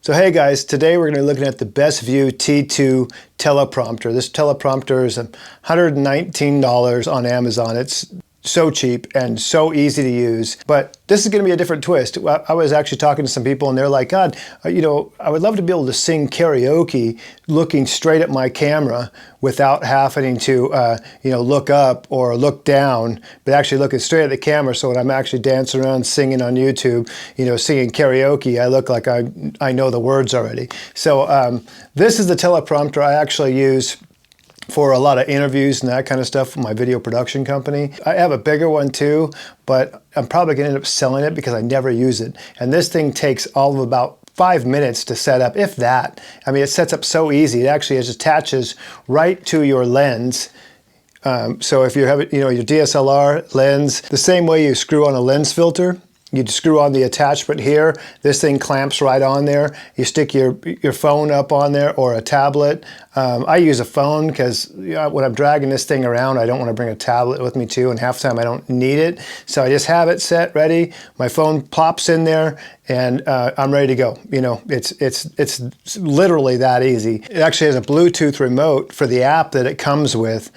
So hey guys, today we're going to be looking at the Bestview T2 teleprompter. This teleprompter is $119 on Amazon. It's so cheap and so easy to use, but this is going to be a different twist. I was actually talking to some people and they're like, God, you know, I would love to be able to sing karaoke looking straight at my camera without having to, you know, look up or look down, but actually looking straight at the camera. So when I'm actually dancing around singing on YouTube, you know, singing karaoke, I look like I know the words already. So this is the teleprompter I actually use for a lot of interviews and that kind of stuff for my video production company. I have a bigger one too, but I'm probably gonna end up selling it because I never use it. And this thing takes all of about 5 minutes to set up, if that. I mean, it sets up so easy. It actually attaches right to your lens. So if you have, you know, your DSLR lens, the same way you screw on a lens filter, you screw on the attachment here, this thing clamps right on there. You stick your phone up on there or a tablet. I use a phone because when I'm dragging this thing around, I don't want to bring a tablet with me too, and half the time I don't need it. So I just have it set ready. My phone plops in there and I'm ready to go. You know, it's literally that easy. It actually has a Bluetooth remote for the app that it comes with.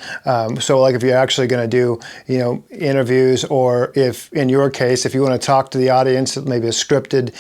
So like if you're actually going to do, you know, interviews, or if in your case, if you want to talk to the audience, maybe a scripted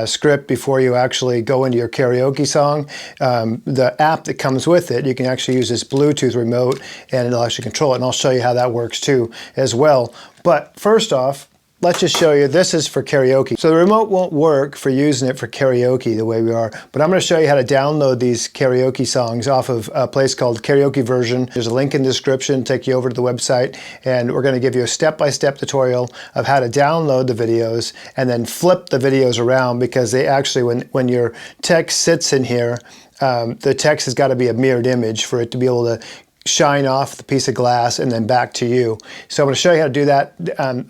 script before you actually go into your karaoke song, the app that comes with it, you can actually use this Bluetooth remote and it'll actually control it. And I'll show you how that works too as well. But first off, let's just show you, this is for karaoke. So the remote won't work for using it for karaoke the way we are, but I'm going to show you how to download these karaoke songs off of a place called Karaoke Version. There's a link in the description, take you over to the website, and we're going to give you a step-by-step tutorial of how to download the videos and then flip the videos around, because they actually, when your text sits in here, the text has got to be a mirrored image for it to be able to shine off the piece of glass and then back to you. So I'm going to show you how to do that.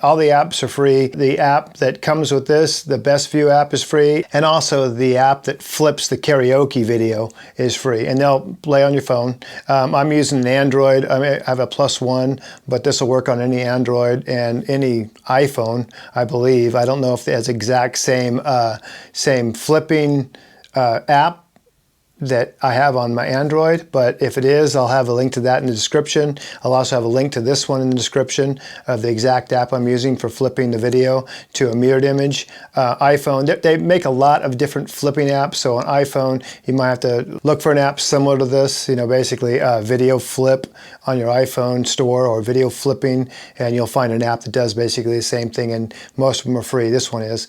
All the apps are free. The app that comes with this, the Bestview app, is free, and also the app that flips the karaoke video is free, and they'll play on your phone. I'm using an Android. I have a +1, but this will work on any Android and any iPhone, I believe. I don't know if it has exact same flipping app that I have on my Android, but if it is, I'll have a link to that in the description. I'll also have a link to this one in the description of the exact app I'm using for flipping the video to a mirrored image. iPhone, they make a lot of different flipping apps, so on iPhone, you might have to look for an app similar to this, you know, basically video flip on your iPhone store or video flipping, and you'll find an app that does basically the same thing, and most of them are free. This one is.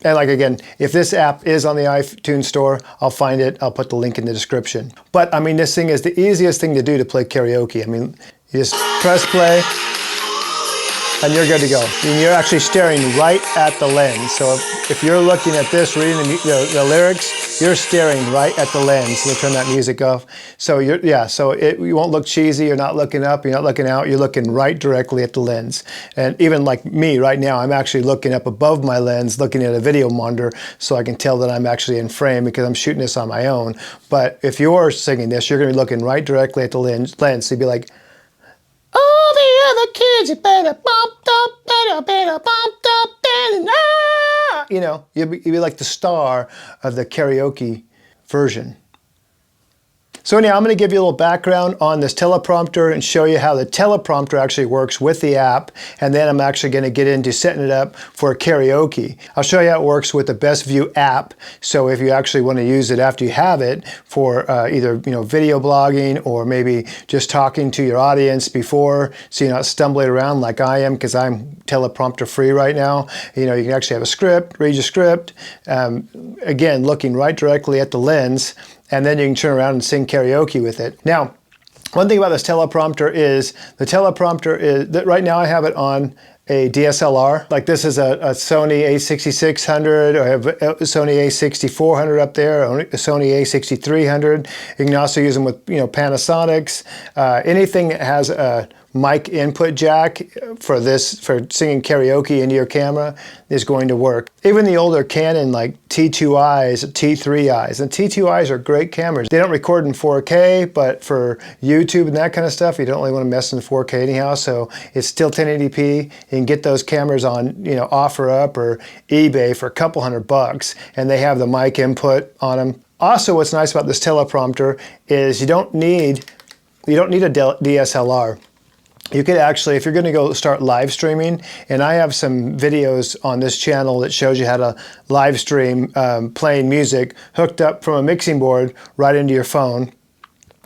And like, again, if this app is on the iTunes store, I'll find it. I'll put the link in the description. But I mean, this thing is the easiest thing to do to play karaoke. I mean, you just press play and you're good to go. I mean, you're actually staring right at the lens. So if you're looking at this, reading the lyrics, you're staring right at the lens. We'll turn that music off. So you won't look cheesy. You're not looking up. You're not looking out. You're looking right directly at the lens. And even like me right now, I'm actually looking up above my lens, looking at a video monitor, so I can tell that I'm actually in frame because I'm shooting this on my own. But if you're singing this, you're going to be looking right directly at the lens. So you'd be like, all the other kids, you better bump up, better bump up, you know, you'd be like the star of the karaoke version. So anyhow, I'm going to give you a little background on this teleprompter and show you how the teleprompter actually works with the app, and then I'm actually going to get into setting it up for karaoke. I'll show you how it works with the Bestview app, so if you actually want to use it after you have it for either, you know, video blogging or maybe just talking to your audience before, so you're not stumbling around like I am, because I'm teleprompter free right now. You know, you can actually have a script, read your script, again, looking right directly at the lens, and then you can turn around and sing karaoke with it. Now, one thing about this teleprompter is, right now I have it on a DSLR. Like this is a Sony a6600, or I have a Sony a6400 up there, a Sony a6300. You can also use them with, you know, Panasonics. Anything that has a mic input jack for singing karaoke into your camera is going to work. Even the older Canon like T2Is, T3Is, and T2Is are great cameras. They don't record in 4K, but for YouTube and that kind of stuff, you don't really want to mess in 4K anyhow, so it's still 1080p. You can get those cameras on, OfferUp or eBay for a couple $100, and they have the mic input on them. Also, what's nice about this teleprompter is you don't need a DSLR. You could actually, if you're going to go start live streaming, and I have some videos on this channel that shows you how to live stream playing music hooked up from a mixing board right into your phone.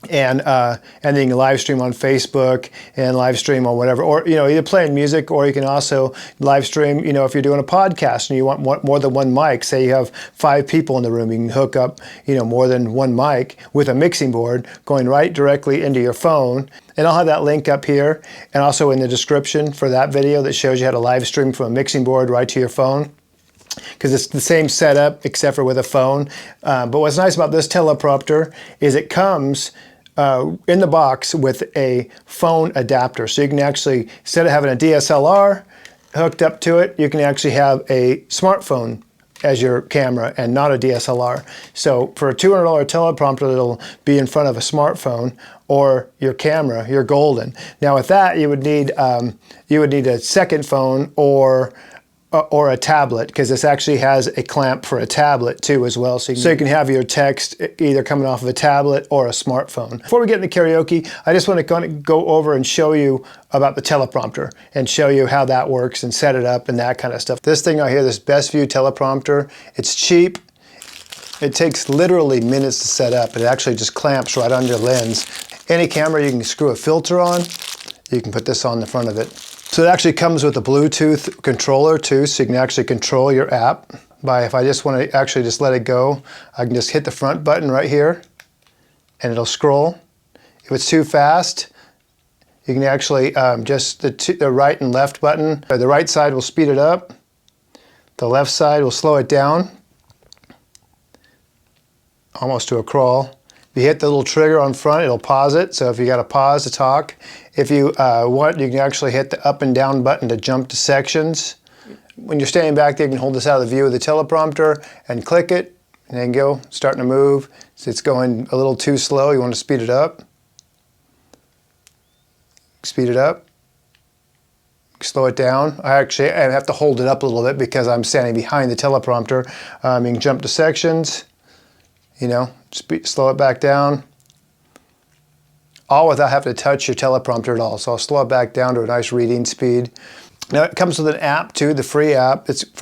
And then you can live stream on Facebook and live stream on whatever, or either playing music, or you can also live stream. If you're doing a podcast and you want more than one mic, say you have 5 people in the room, you can hook up more than one mic with a mixing board going right directly into your phone. And I'll have that link up here and also in the description for that video that shows you how to live stream from a mixing board right to your phone, because it's the same setup except for with a phone. But what's nice about this teleprompter is it comes in the box with a phone adapter. So you can actually, instead of having a DSLR hooked up to it, you can actually have a smartphone as your camera and not a DSLR. So for a $200 teleprompter that'll be in front of a smartphone or your camera, you're golden. Now with that, you would need a second phone or a tablet, because this actually has a clamp for a tablet too as well. So you can have your text either coming off of a tablet or a smartphone. Before we get into karaoke, I just want to kind of go over and show you about the teleprompter and show you how that works and set it up and that kind of stuff. This thing right here, this Bestview Teleprompter, it's cheap. It takes literally minutes to set up. It actually just clamps right on your lens. Any camera you can screw a filter on, you can put this on the front of it. So it actually comes with a Bluetooth controller too, so you can actually control your app by, if I just want to actually just let it go, I can just hit the front button right here and it'll scroll. If it's too fast, you can actually just the right and left button. The right side will speed it up, the left side will slow it down, almost to a crawl. If you hit the little trigger on front, it'll pause it. So if you got to pause to talk, if you want, you can actually hit the up and down button to jump to sections. When you're standing back there, you can hold this out of the view of the teleprompter and click it, and then go, starting to move. So it's going a little too slow, you want to speed it up. Speed it up. Slow it down. I have to hold it up a little bit because I'm standing behind the teleprompter. You can jump to sections, slow it back down, all without having to touch your teleprompter at all. So I'll slow it back down to a nice reading speed. Now it comes with an app too, the free app. It's it's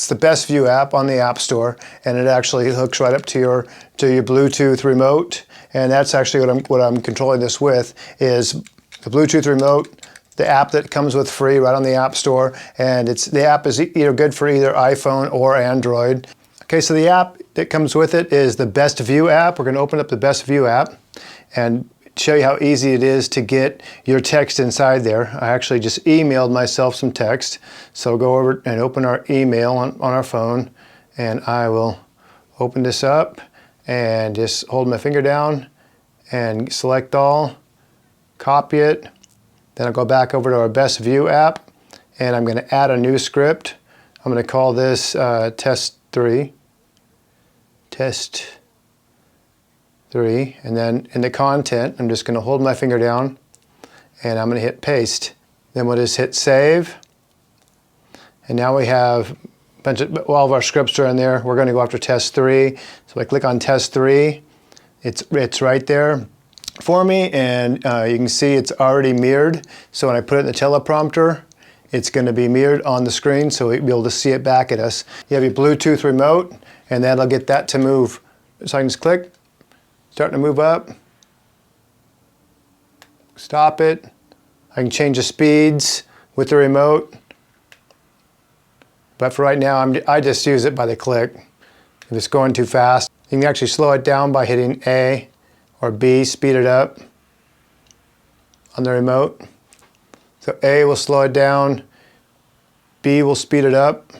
the Bestview app on the App Store, and it actually hooks right up to your Bluetooth remote. And that's actually what I'm controlling this with, is the Bluetooth remote, the app that comes with free right on the App Store, and the app is either good for either iPhone or Android. Okay, so the app that comes with it is the Bestview app. We're going to open up the Bestview app and show you how easy it is to get your text inside there. I actually just emailed myself some text. So go over and open our email on our phone, and I will open this up and just hold my finger down and select all, copy it. Then I'll go back over to our Bestview app, and I'm going to add a new script. I'm going to call this test 3. Test 3, and then in the content, I'm just going to hold my finger down and I'm going to hit paste. Then we'll just hit save. And now we have all of our scripts are in there. We're going to go after test 3. So I click on test 3. It's right there for me, and you can see it's already mirrored. So when I put it in the teleprompter, it's going to be mirrored on the screen, so we'll be able to see it back at us. You have your Bluetooth remote, and that'll get that to move. So I can just click, starting to move up, stop it. I can change the speeds with the remote, but for right now, I just use it by the click. If it's going too fast, you can actually slow it down by hitting A or B, speed it up on the remote. So A will slow it down, B will speed it up.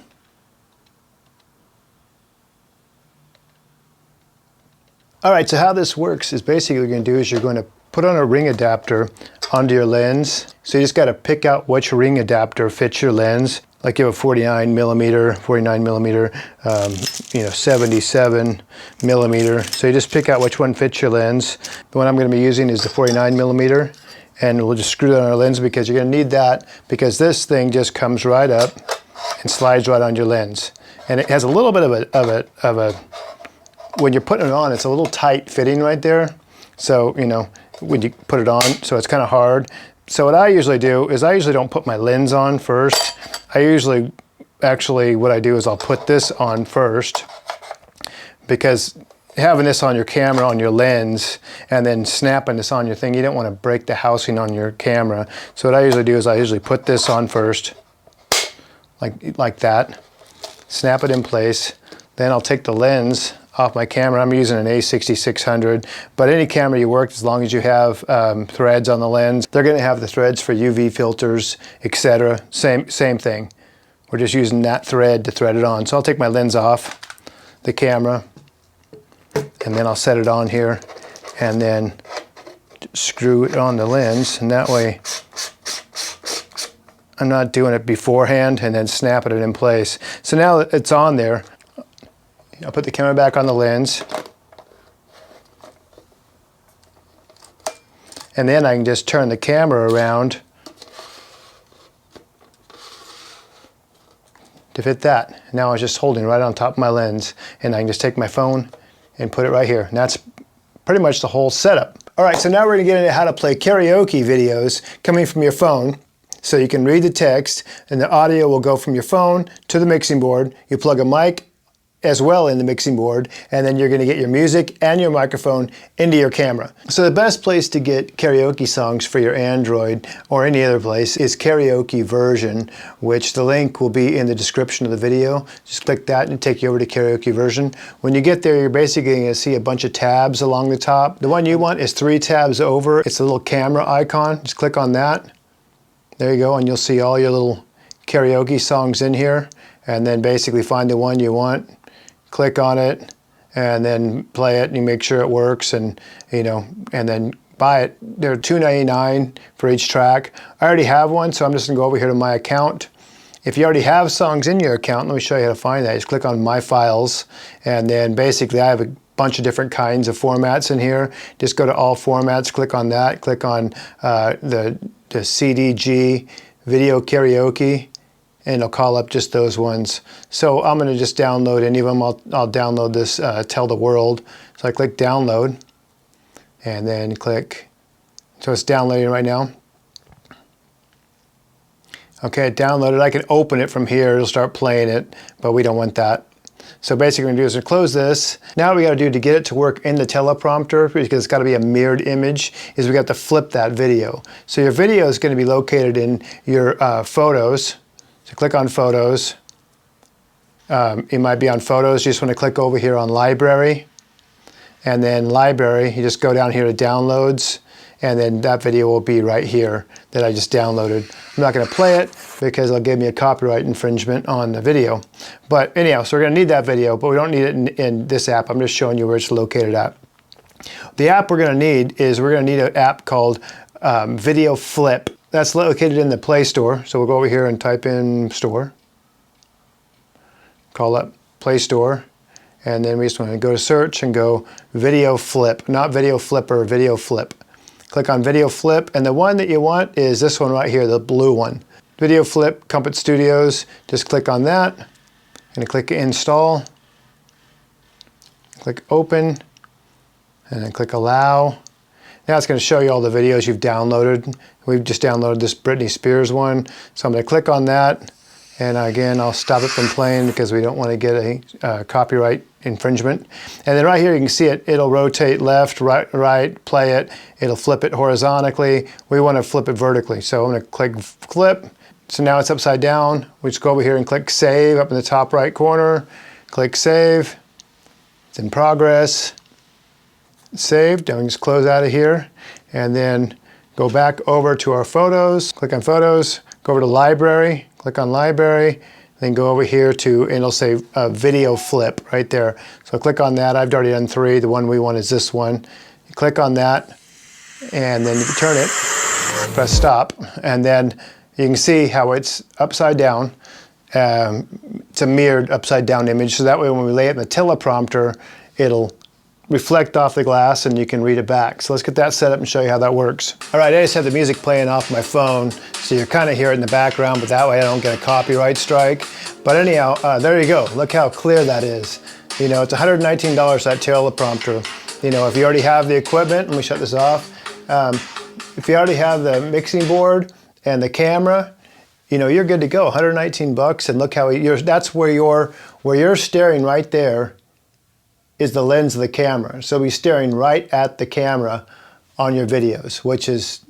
All right, so how this works is basically what you're going to do is you're going to put on a ring adapter onto your lens. So you just got to pick out which ring adapter fits your lens. Like you have a 49 millimeter, 77 millimeter. So you just pick out which one fits your lens. The one I'm going to be using is the 49 millimeter, and we'll just screw that on our lens because you're going to need that, because this thing just comes right up and slides right on your lens. And it has a little bit of a when you're putting it on, it's a little tight fitting right there. So, you know, when you put it on, so it's kind of hard. So what I usually do is I usually don't put my lens on first. Actually what I do is I'll put this on first, because having this on your camera, on your lens, and then snapping this on your thing, you don't want to break the housing on your camera. So what I usually do is I usually put this on first, like that, snap it in place. Then I'll take the lens off my camera. I'm using an A6600, but any camera you work, as long as you have threads on the lens, they're going to have the threads for UV filters, etc. Same thing. We're just using that thread to thread it on. So I'll take my lens off the camera, and then I'll set it on here, and then screw it on the lens, and that way I'm not doing it beforehand and then snapping it in place. So now that it's on there, I'll put the camera back on the lens, and then I can just turn the camera around to fit that. Now I was just holding right on top of my lens, and I can just take my phone and put it right here. And that's pretty much the whole setup. All right, so now we're gonna get into how to play karaoke videos coming from your phone. So you can read the text, and the audio will go from your phone to the mixing board. You plug a mic as well in the mixing board, and then you're going to get your music and your microphone into your camera. So the best place to get karaoke songs for your Android or any other place is Karaoke Version, which the link will be in the description of the video. Just click that and it'll take you over to Karaoke Version. When you get there, you're basically going to see a bunch of tabs along the top. The one you want is 3 tabs over. It's a little camera icon. Just click on that. There you go, and you'll see all your little karaoke songs in here, and then basically find the one you want. Click on it, and then play it, and you make sure it works, and you know, and then buy it. They're $2.99 for each track. I already have one, so I'm just gonna go over here to my account. If you already have songs in your account, let me show you how to find that. Just click on My Files, and then basically I have a bunch of different kinds of formats in here. Just go to All Formats, click on that, click on the CDG Video Karaoke, and it'll call up just those ones. So I'm going to just download any of them. I'll download this Tell the World. So I click download, and then click, so it's downloading right now. Okay, it downloaded. I can open it from here. It'll start playing it, but we don't want that. So basically what we're going to do is close this. Now what we got to do to get it to work in the teleprompter, because it's got to be a mirrored image, is we got to flip that video. So your video is going to be located in your photos. So click on Photos. It might be on Photos. You just want to click over here on Library. And then Library, you just go down here to Downloads, and then that video will be right here that I just downloaded. I'm not going to play it because it'll give me a copyright infringement on the video. But anyhow, so we're going to need that video, but we don't need it in this app. I'm just showing you where it's located at. The app we're going to need is we're going to need an app called Video Flip. That's located in the Play Store. So we'll go over here and type in Store. Call up Play Store. And then we just want to go to Search and go Video Flip. Not Video Flipper, Video Flip. Click on Video Flip, and the one that you want is this one right here, the blue one. Video Flip, Compass Studios. Just click on that, and click Install. Click Open, and then click Allow. Now it's going to show you all the videos you've downloaded. We've just downloaded this Britney Spears one, so I'm going to click on that, and again I'll stop it from playing because we don't want to get a copyright infringement. And then right here you can see it, it'll rotate left, right, play it, it'll flip it horizontally. We want to flip it vertically, so I'm going to click Flip. So now it's upside down. We just go over here and click Save up in the top right corner. Click Save. It's in progress. Saved. Now we can just close out of here, and then go back over to our photos. Click on Photos, go over to Library, click on Library, then go over here to, and it'll say Video Flip right there. So click on that. I've already done 3. The one we want is this one. You click on that, and then you can turn it. press stop, and then you can see how it's upside down. It's a mirrored upside down image, so that way when we lay it in the teleprompter, it'll reflect off the glass and you can read it back. So let's get that set up and show you how that works. All right, I just have the music playing off my phone, so you're kind of hear it in the background, but that way I don't get a copyright strike. But anyhow, there you go. Look how clear that is. You know, it's $119, that teleprompter. You know, if you already have the equipment, let me shut this off. If you already have the mixing board and the camera, you know, you're good to go. 119 bucks, and look how that's where you're staring right there is the lens of the camera. So be staring right at the camera on your videos, which is,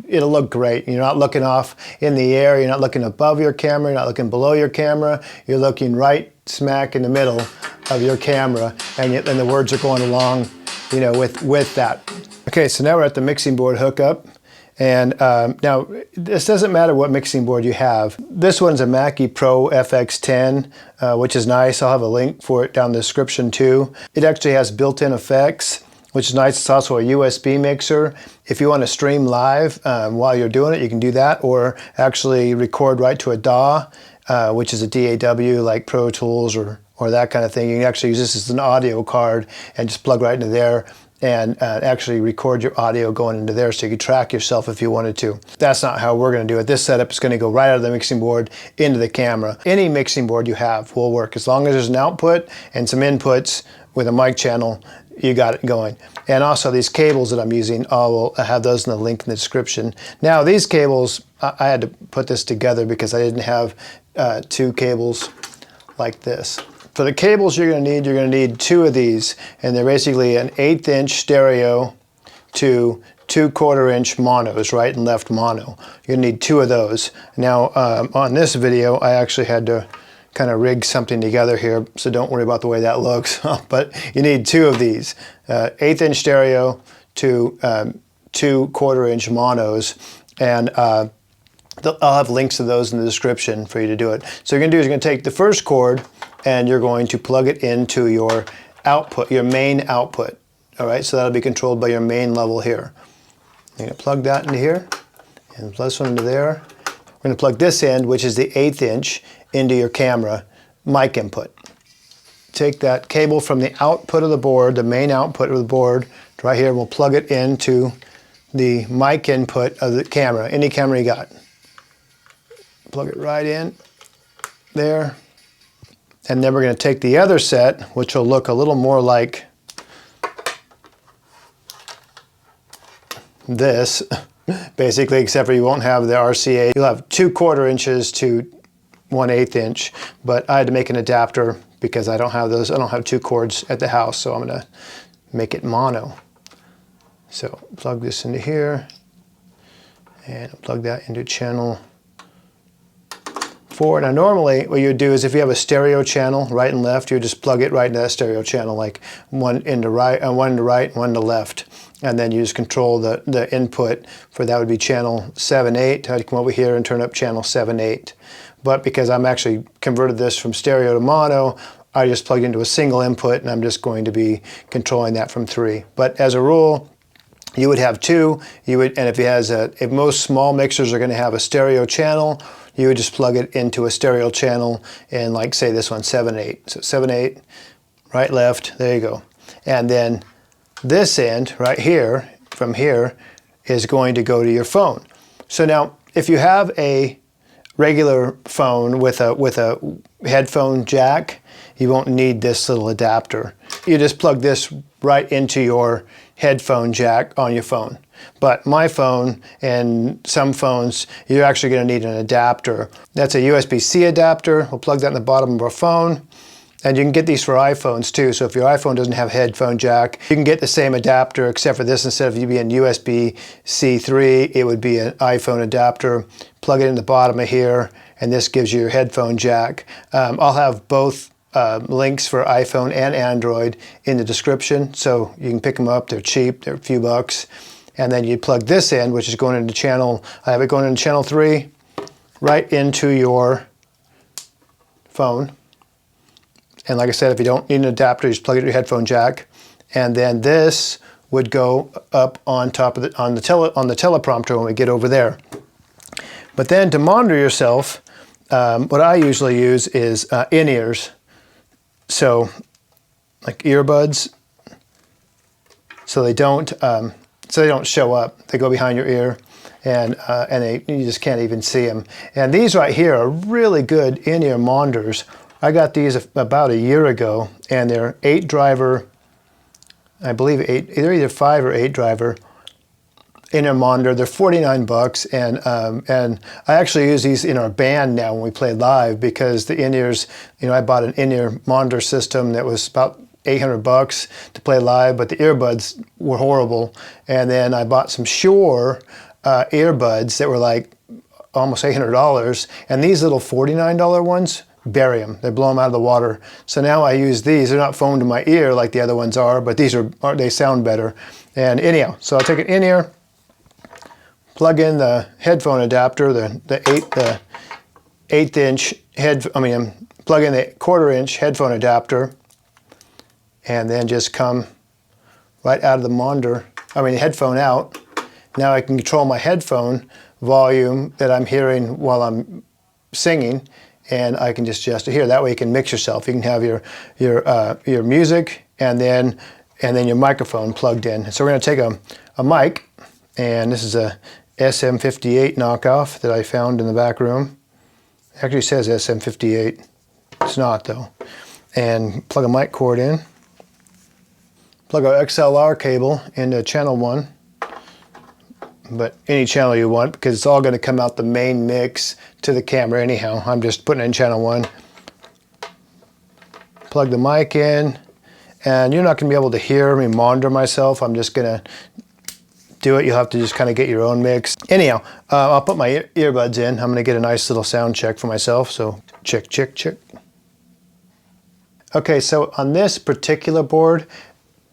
it'll look great. You're not looking off in the air, you're not looking above your camera, you're not looking below your camera, you're looking right smack in the middle of your camera, and the words are going along, you know, with that. Okay, so now we're at the mixing board hookup. And now, this doesn't matter what mixing board you have. This one's a Mackie Pro FX10, which is nice. I'll have a link for it down in the description too. It actually has built-in effects, which is nice. It's also a USB mixer. If you want to stream live while you're doing it, you can do that, or actually record right to a DAW, which is a DAW like Pro Tools or that kind of thing. You can actually use this as an audio card and just plug right into there and actually record your audio going into there, so you could track yourself if you wanted to. That's not how we're going to do it. This setup is going to go right out of the mixing board into the camera. Any mixing board you have will work. As long as there's an output and some inputs with a mic channel, you got it going. And also these cables that I'm using, I'll have those in the link in the description. Now these cables, I had to put this together because I didn't have two cables like this. For the cables you're going to need two of these, and they're basically an 1/8 inch stereo to 2/4 inch monos, right and left mono. You're going to need two of those. Now on this video I actually had to kind of rig something together here, so don't worry about the way that looks, but you need two of these, 1/8 inch stereo to 2/4 inch monos, and I'll have links to those in the description for you to do it. So you're going to do is you're going to take the first cord and you're going to plug it into your output, your main output. All right, so that'll be controlled by your main level here. You're going to plug that into here and plug this one into there. We're going to plug this end, which is the 1/8 inch, into your camera mic input. Take that cable from the output of the board, the main output of the board, right here, and we'll plug it into the mic input of the camera, any camera you got. Plug it right in there. And then we're going to take the other set, which will look a little more like this, basically, except for you won't have the RCA. You'll have 2/4 inches to 1/8 inch, but I had to make an adapter because I don't have those. I don't have two cords at the house, so I'm going to make it mono. So plug this into here, and plug that into channel 4. Now normally what you would do is if you have a stereo channel, right and left, you would just plug it right into that stereo channel, like one into right, one to right, one to left. And then you just control the input for that would be channel 7/8. I'd come over here and turn up channel 7/8. But because I'm actually converted this from stereo to mono, I just plugged into a single input and I'm just going to be controlling that from 3. But as a rule, you would have two. And if most small mixers are going to have a stereo channel, you would just plug it into a stereo channel, and like say this one 7/8. So 7/8, right, left, there you go. And then this end right here, from here, is going to go to your phone. So now if you have a regular phone with a headphone jack, you won't need this little adapter. You just plug this right into your headphone jack on your phone. But my phone and some phones, you're actually going to need an adapter. That's a USB-C adapter. We'll plug that in the bottom of our phone. And you can get these for iPhones too. So if your iPhone doesn't have a headphone jack, you can get the same adapter, except for this, instead of you being USB-C 3, it would be an iPhone adapter. Plug it in the bottom of here, and this gives you your headphone jack. I'll have both links for iPhone and Android in the description, so you can pick them up. They're cheap, they're a few bucks. And then you plug this in, which is going into channel, I have it going into channel 3, right into your phone. And like I said, if you don't need an adapter, you just plug it into your headphone jack. And then this would go up on top of on the teleprompter when we get over there. But then to monitor yourself, what I usually use is in-ears. So like earbuds, so they don't show up. They go behind your ear, and you just can't even see them. And these right here are really good in-ear monitors. I got these about a year ago, and they're 8-driver. I believe they're either 5 or 8 driver in-ear monitor. They're $49, and I actually use these in our band now when we play live, because the in-ears, I bought an in-ear monitor system that was about $800 to play live, but the earbuds were horrible. And then I bought some Shure earbuds that were like almost $800, and these little $49 ones, bury them. They blow them out of the water. So now I use these. They're not foamed to my ear like the other ones are, but these they sound better. And anyhow, so I'll take an in-ear, plug in the headphone adapter, the 1/8 inch plug in the 1/4 inch headphone adapter, and then just come right out of the monitor, headphone out. Now I can control my headphone volume that I'm hearing while I'm singing, and I can just adjust it here. That way you can mix yourself. You can have your music and then your microphone plugged in. So we're going to take a mic, and this is a SM58 knockoff that I found in the back room. It actually says SM58. It's not though. And plug a mic cord in. Plug our XLR cable into channel 1. But any channel you want, because it's all going to come out the main mix to the camera anyhow. I'm just putting it in channel 1. Plug the mic in, and you're not going to be able to hear me monitor myself. I'm just going to do it. You'll have to just kind of get your own mix. Anyhow, I'll put my earbuds in. I'm going to get a nice little sound check for myself. So check, check, check. Okay, so on this particular board,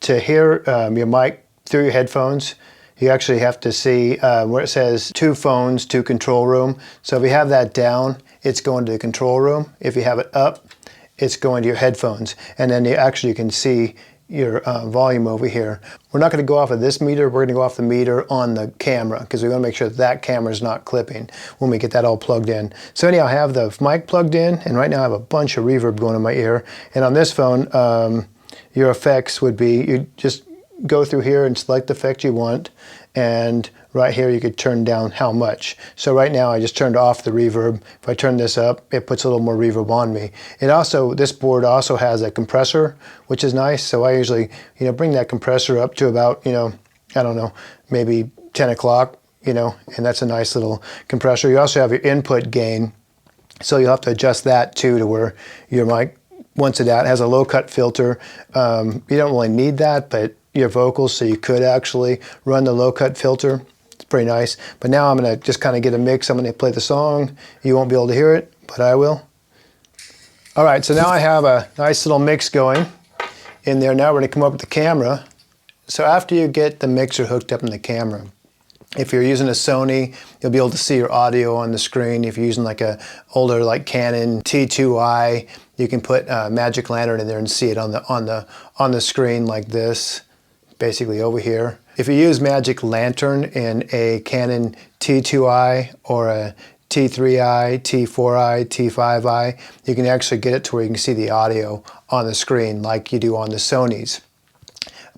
to hear your mic through your headphones, you actually have to see where it says 2 phones, 2 control room. So if you have that down, it's going to the control room. If you have it up, it's going to your headphones. And then you can see your volume over here. We're not going to go off of this meter. We're going to go off the meter on the camera, because we want to make sure that camera is not clipping when we get that all plugged in. So anyhow, I have the mic plugged in, and right now I have a bunch of reverb going in my ear. And on this phone, your effects would be, you just go through here and select the effect you want, and right here you could turn down how much. So right now I just turned off the reverb. If I turn this up, it puts a little more reverb on me. This board also has a compressor, which is nice. So I usually bring that compressor up to about I don't know, maybe 10 o'clock, and that's a nice little compressor. You also have your input gain, so you'll have to adjust that too, to where your mic wants it out. It has a low cut filter. You don't really need that, but your vocals, so you could actually run the low cut filter. It's pretty nice. But now I'm going to just kind of get a mix. I'm going to play the song. You won't be able to hear it, but I will. All right, so now I have a nice little mix going in there. Now we're going to come up with the camera. So after you get the mixer hooked up in the camera, if you're using a Sony, you'll be able to see your audio on the screen. If you're using like a older Canon T2i, you can put Magic Lantern in there and see it on the screen like this, basically over here. If you use Magic Lantern in a Canon T2i or a T3i, T4i, T5i, you can actually get it to where you can see the audio on the screen like you do on the Sonys.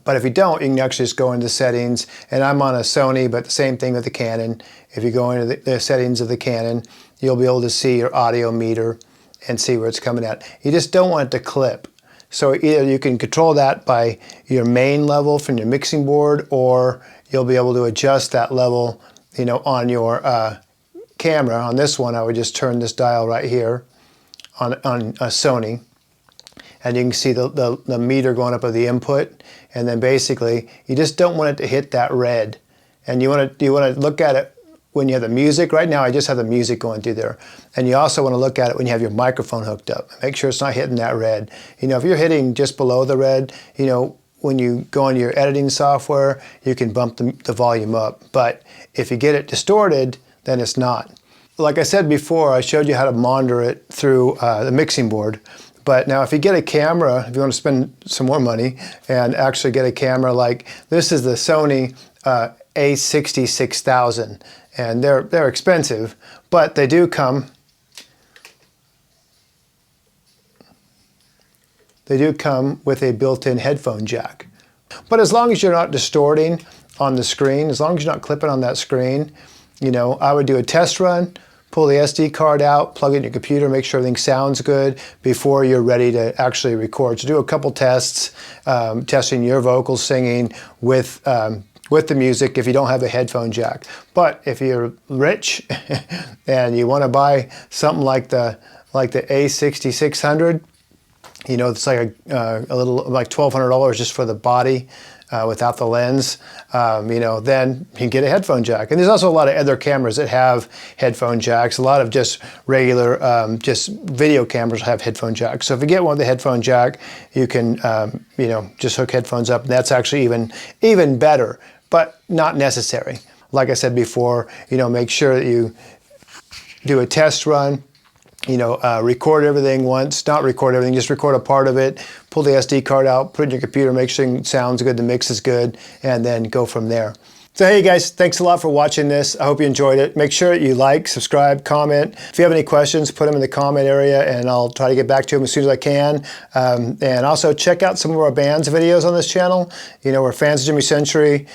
But if you don't, you can actually just go into settings, and I'm on a Sony, but the same thing with the Canon. If you go into the settings of the Canon, you'll be able to see your audio meter and see where it's coming at. You just don't want it to clip. So either you can control that by your main level from your mixing board, or you'll be able to adjust that level, on your camera. On this one, I would just turn this dial right here on a Sony, and you can see the meter going up of the input. And then basically, you just don't want it to hit that red. And you want to look at it when you have the music. Right now I just have the music going through there. And you also want to look at it when you have your microphone hooked up. Make sure it's not hitting that red. If you're hitting just below the red, when you go into your editing software, you can bump the volume up. But if you get it distorted, then it's not. Like I said before, I showed you how to monitor it through the mixing board. But now if you get a camera, if you want to spend some more money and actually get a camera like this is the Sony A606000, and they're expensive, but they do come with a built-in headphone jack. But as long as you're not distorting on the screen, as long as you're not clipping on that screen, you know, I would do a test run, pull the SD card out, plug it in your computer, make sure everything sounds good before you're ready to actually record. So do a couple tests, testing your vocals, singing with the music if you don't have a headphone jack. But if you're rich and you want to buy something like the A6600, you know, it's like a little like $1,200 just for the body without the lens, you know, then you can get a headphone jack. And there's also a lot of other cameras that have headphone jacks. A lot of just regular, just video cameras have headphone jacks. So if you get one with a headphone jack, you can, you know, just hook headphones up. And that's actually even better, but not necessary. Like I said before, you know, make sure that you do a test run. You know, record everything once, not record everything, just record a part of it, pull the SD card out, put it in your computer, make sure it sounds good, the mix is good, and then go from there. So hey guys, thanks a lot for watching this. I hope you enjoyed it. Make sure that you like, subscribe, comment. If you have any questions, put them in the comment area and I'll try to get back to them as soon as I can. And also check out some of our band's videos on this channel. You know, we're fans of Jimmy Century.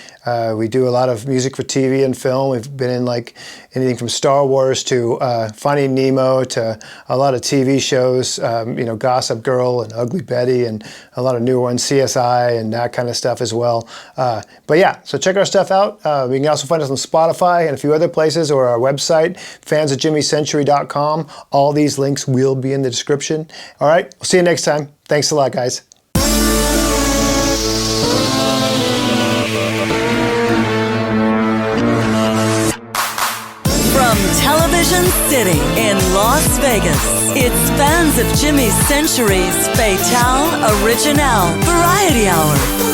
We do a lot of music for TV and film. We've been in like anything from Star Wars to Finding Nemo to a lot of TV shows, you know, Gossip Girl and Ugly Betty and a lot of newer ones, CSI and that kind of stuff as well. But yeah, so check our stuff out. You can also find us on Spotify and a few other places, or our website, fansofjimmycentury.com. All these links will be in the description. All right, we'll see you next time. Thanks a lot, guys. From Television City in Las Vegas, it's Fans of Jimmy Century's Fatale Original Variety Hour.